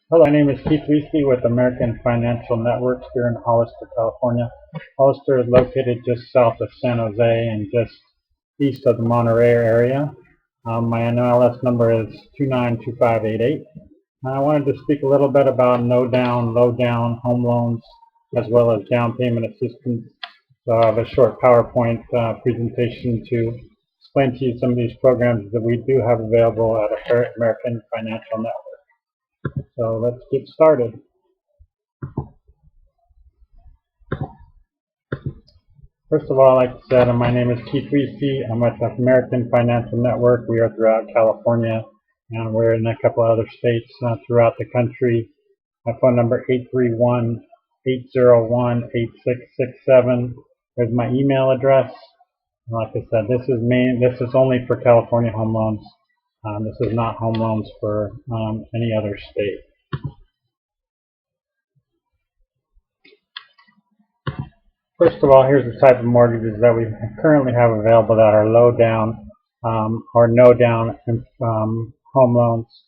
Hello, my name is Keith Weesey with American Financial Networks here in Hollister, California. Hollister is located just south of San Jose and just east of the Monterey area. My NMLS number is 292588. I wanted to speak a little bit about no down, low down home loans as well as down payment assistance. So I have a short PowerPoint presentation to explain to you some of these programs that we do have available at American Financial Network. So let's get started. First of all, like I said, my name is Keith Weesey. I'm with the American Financial Network. We are throughout California, and we're in a couple other states throughout the country. My phone number 831-801-8667. There's my email address. Like I said, this is only for California home loans. This is not home loans for any other state. First of all, here's the type of mortgages that we currently have available that are low down or no down home loans.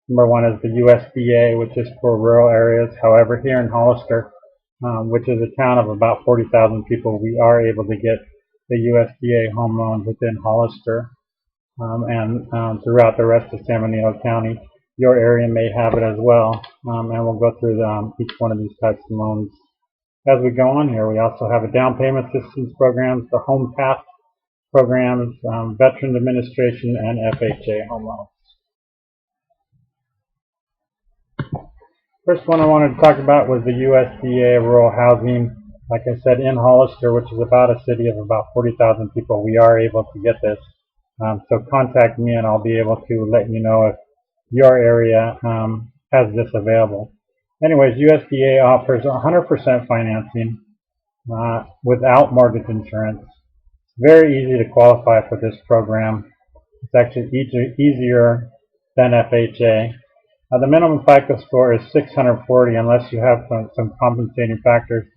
Number one is the USDA, which is for rural areas. However, here in Hollister, which is a town of about 40,000 people, we are able to get the USDA home loans within Hollister and throughout the rest of San Benito County. Your area may have it as well, and we'll go through each one of these types of loans as we go on here. We also have a down payment assistance programs, the Home Path programs, Veterans Administration, and FHA home loans. First one I wanted to talk about was the USDA rural housing. Like I said, in Hollister, which is about a city of about 40,000 people, we are able to get this. So contact me and I'll be able to let you know if your area has this available. Anyways, USDA offers 100% financing without mortgage insurance. It's very easy to qualify for this program. It's actually easier than FHA. The minimum FICO score is 640 unless you have some compensating factors,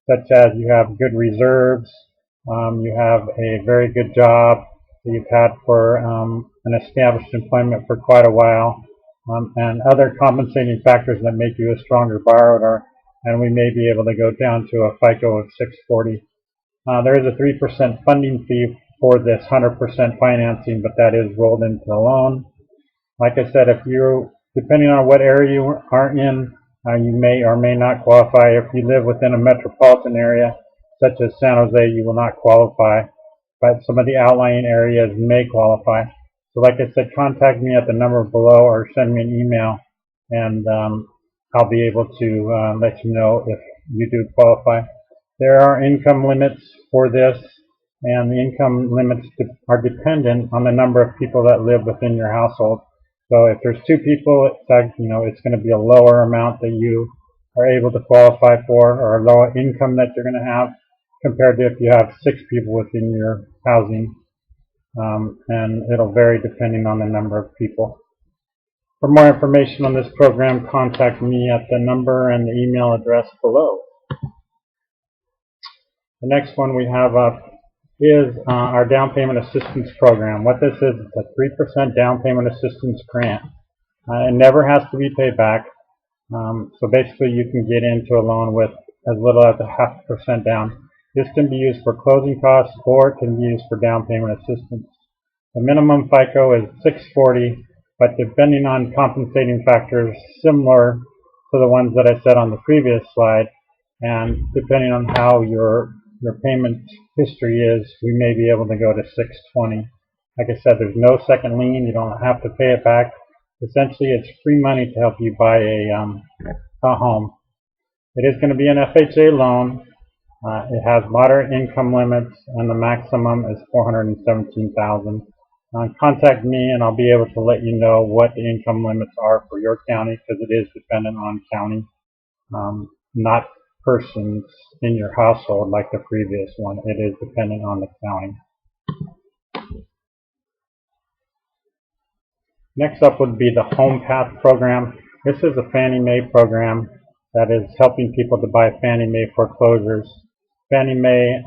such as you have good reserves, you have a very good job that you've had for an established employment for quite a while, and other compensating factors that make you a stronger borrower, and we may be able to go down to a FICO of 640. There is a 3% funding fee for this 100% financing, but that is rolled into the loan. Like I said, depending on what area you are in, you may or may not qualify. If you live within a metropolitan area, such as San Jose, you will not qualify, but some of the outlying areas may qualify. So like I said, contact me at the number below or send me an email, and I'll be able to let you know if you do qualify. There are income limits for this, and the income limits are dependent on the number of people that live within your household. So if there's 2 people, it's going to be a lower amount that you are able to qualify for, or a lower income that you're going to have, compared to if you have 6 people within your housing. And it'll vary depending on the number of people. For more information on this program, contact me at the number and the email address below. The next one we have up is our down payment assistance program. What this is a 3% down payment assistance grant. It never has to be paid back. So basically you can get into a loan with as little as 0.5% down. This can be used for closing costs or it can be used for down payment assistance. The minimum FICO is 640, but depending on compensating factors similar to the ones that I said on the previous slide, and depending on how your payment history is, we may be able to go to 620. Like I said, there's no second lien. You don't have to pay it back. Essentially, it's free money to help you buy a home. It is going to be an FHA loan. It has moderate income limits, and the maximum is $417,000. Contact me, and I'll be able to let you know what the income limits are for your county, because it is dependent on county, not persons in your household like the previous one. It is dependent on the county. Next up would be the Home Path program. This is a Fannie Mae program that is helping people to buy Fannie Mae foreclosures. Fannie Mae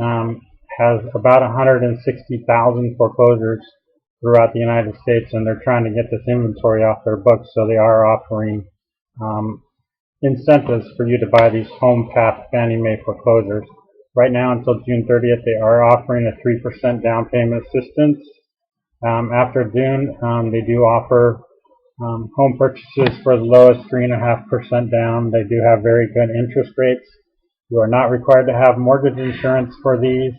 has about 160,000 foreclosures throughout the United States, and they're trying to get this inventory off their books, so they are offering incentives for you to buy these Home Path Fannie Mae foreclosures. Right now until June 30th, they are offering a 3% down payment assistance. After June, they do offer home purchases for as low as 3.5% down. They do have very good interest rates. You are not required to have mortgage insurance for these,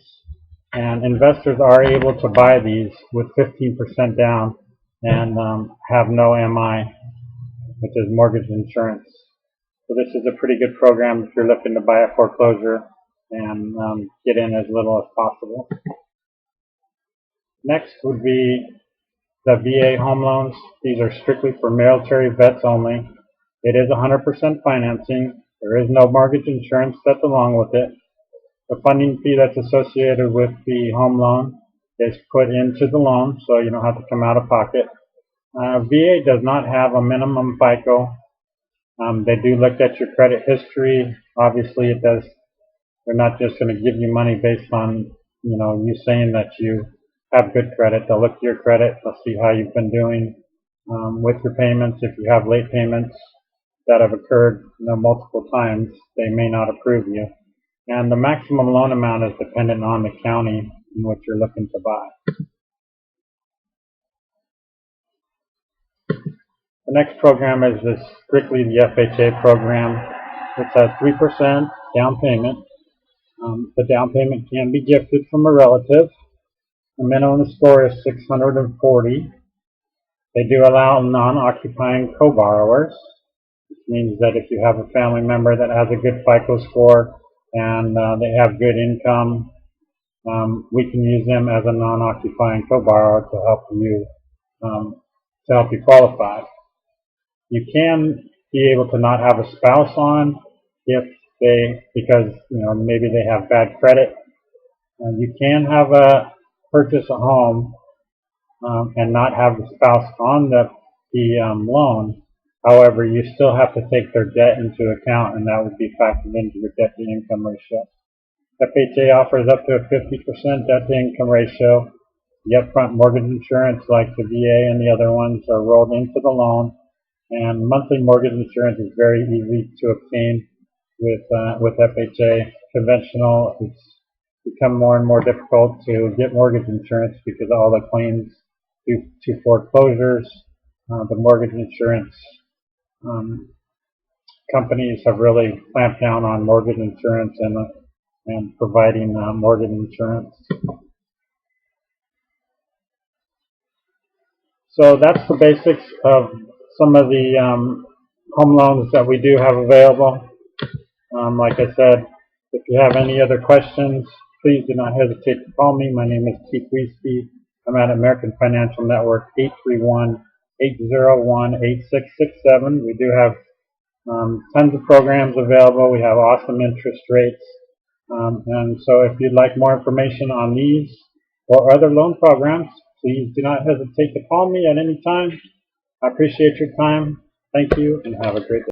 and investors are able to buy these with 15% down and have no MI, which is mortgage insurance. So this is a pretty good program if you're looking to buy a foreclosure and get in as little as possible. Next would be the VA home loans. These are strictly for military vets only. It is 100% financing. There is no mortgage insurance that's along with it. The funding fee that's associated with the home loan is put into the loan, so you don't have to come out of pocket. VA does not have a minimum FICO. They do look at your credit history. Obviously, it does. They're not just going to give you money based on you saying that you have good credit. They'll look at your credit. They'll see how you've been doing with your payments. If you have late payments that have occurred multiple times, they may not approve you. And the maximum loan amount is dependent on the county in which you're looking to buy. The next program is strictly the FHA program, which has 3% down payment. The down payment can be gifted from a relative. The minimum score is 640. They do allow non-occupying co-borrowers, which means that if you have a family member that has a good FICO score and they have good income, we can use them as a non-occupying co-borrower to help you qualify. You can be able to not have a spouse on because maybe they have bad credit. You can purchase a home and not have the spouse on the loan. However, you still have to take their debt into account, and that would be factored into your debt-to-income ratio. FHA offers up to a 50% debt-to-income ratio. The upfront mortgage insurance, like the VA and the other ones, are rolled into the loan, and monthly mortgage insurance is very easy to obtain with FHA. Conventional, it's become more and more difficult to get mortgage insurance because of all the claims to foreclosures. The mortgage insurance companies have really clamped down on mortgage insurance and providing mortgage insurance. So that's the basics of some of the home loans that we do have available. Like I said, if you have any other questions, please do not hesitate to call me. My name is Keith Wiesky. I'm at American Financial Network, 831-801-8667. We do have tons of programs available. We have awesome interest rates. And so if you'd like more information on these or other loan programs, please do not hesitate to call me at any time. I appreciate your time. Thank you, and have a great day.